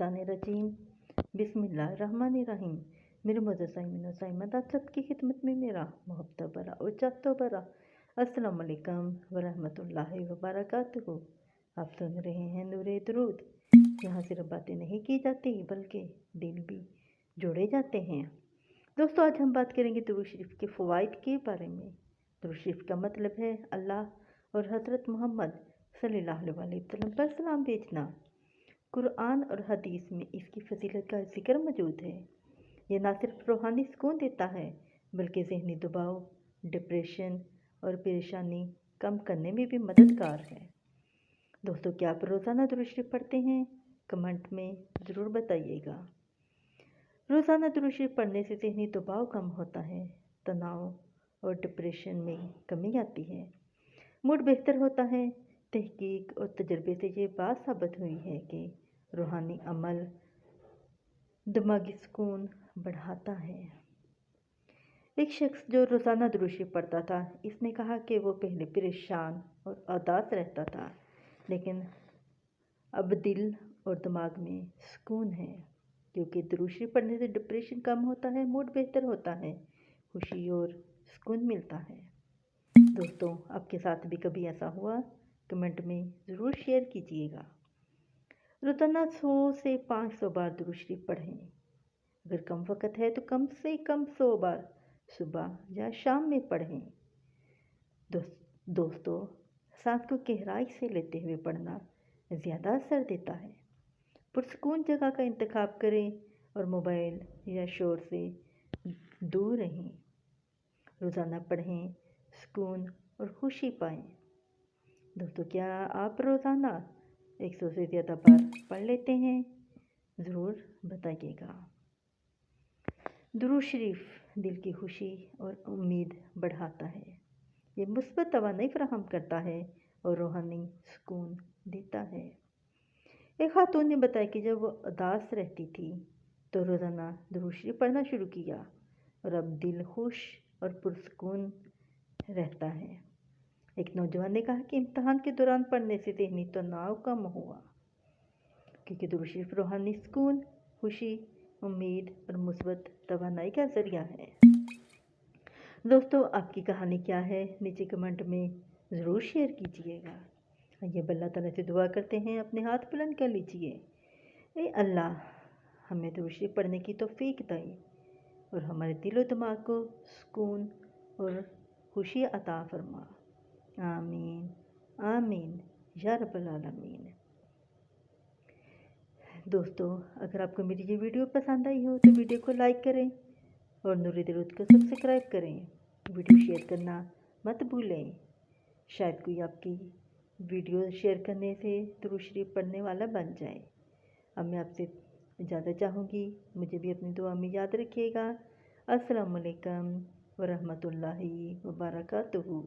मिनशैतानिर्रजीम बिस्मिल्लाहिर्रहमानिर्रहीम। मेरे मोअज़्ज़ज़ साइमीन और साइमात, आप सबकी खिदमत में मेरा मोहब्बत भरा और चाहता भरा अस्सलाम वालेकुम वरहमतुल्लाहि वबरकातुहू। आप सुन रहे हैं नूरे दुरूद, यहाँ सिर्फ बातें नहीं की जाती बल्कि दिल भी जोड़े जाते हैं। दोस्तों, आज हम बात करेंगे दुरूद शरीफ के फ़वाइद के बारे में। दुरूद शरीफ का मतलब है अल्लाह और हज़रत मोहम्मद सल्लल्लाहु अलैहि वसल्लम पर सलाम भेजना। कुरान और हदीस में इसकी फजीलत का जिक्र मौजूद है। यह न सिर्फ रूहानी सुकून देता है बल्कि ज़हनी दबाव, डिप्रेशन और परेशानी कम करने में भी मददगार है। दोस्तों, क्या आप रोज़ाना दुरूद शरीफ पढ़ते हैं? कमेंट में ज़रूर बताइएगा। रोज़ाना दुरूद शरीफ पढ़ने से ज़हनी दबाव कम होता है, तनाव और डिप्रेशन में कमी आती है, मूड बेहतर होता है। तहकीक और तजर्बे से ये बात साबित हुई है कि रूहानी अमल दिमागी सुकून बढ़ाता है। एक शख्स जो रोज़ाना दुरूद शरीफ पढ़ता था, इसने कहा कि वो पहले परेशान और उदास रहता था, लेकिन अब दिल और दिमाग में सुकून है, क्योंकि दुरूद शरीफ पढ़ने से डिप्रेशन कम होता है, मूड बेहतर होता है, खुशी और सुकून मिलता है। दोस्तों, आपके साथ भी कभी ऐसा हुआ? कमेंट में ज़रूर शेयर कीजिएगा। रोज़ाना 100 से 500 बार दुरूद शरीफ पढ़ें। अगर कम वक्त है तो कम से कम 100 बार सुबह या शाम में पढ़ें। दोस्तों, सांस को गहराई से लेते हुए पढ़ना ज़्यादा असर देता है। पुरसुकून जगह का इंतखाब करें और मोबाइल या शोर से दूर रहें। रोज़ाना पढ़ें, सुकून और खुशी पाएं। दोस्तों, क्या आप रोज़ाना 100 से ज़्यादा बार पढ़ लेते हैं? ज़रूर बताइएगा। दुरूद शरीफ दिल की खुशी और उम्मीद बढ़ाता है। ये मुस्बत तवानाई फराहम करता है और रूहानी सुकून देता है। एक खातून ने बताया कि जब वो उदास रहती थी तो रोज़ाना दुरूद शरीफ पढ़ना शुरू किया और अब दिल खुश और पुरसुकून रहता है। एक नौजवान ने कहा कि इम्तिहान के दौरान पढ़ने से ज़हनी तनाव कम हुआ, क्योंकि दुरूद शरीफ रूहानी सुकून, खुशी, उम्मीद और मुस्बत तवानाई का ज़रिया है। दोस्तों, आपकी कहानी क्या है? नीचे कमेंट में ज़रूर शेयर कीजिएगा। आइए अल्लाह ताला से दुआ करते हैं। अपने हाथ बुलंद कर लीजिए। ए अल्लाह, हमें दुरूद शरीफ पढ़ने की तौफीक दे और हमारे दिल और दिमाग को सुकून और खुशी अता फरमा। आमीन आमीन या रब्बल आलमीन। दोस्तों, अगर आपको मेरी ये वीडियो पसंद आई हो तो वीडियो को लाइक करें और नूरे दुरूद को सब्सक्राइब करें। वीडियो शेयर करना मत भूलें। शायद कोई आपकी वीडियो शेयर करने से दुरूद शरीफ पढ़ने वाला बन जाए। अब मैं आपसे इजाज़त चाहूँगी। मुझे भी अपनी दुआ में याद रखिएगा। अस्सलाम वालेकुम वरहमतुल्लाहि वबरकातुहू।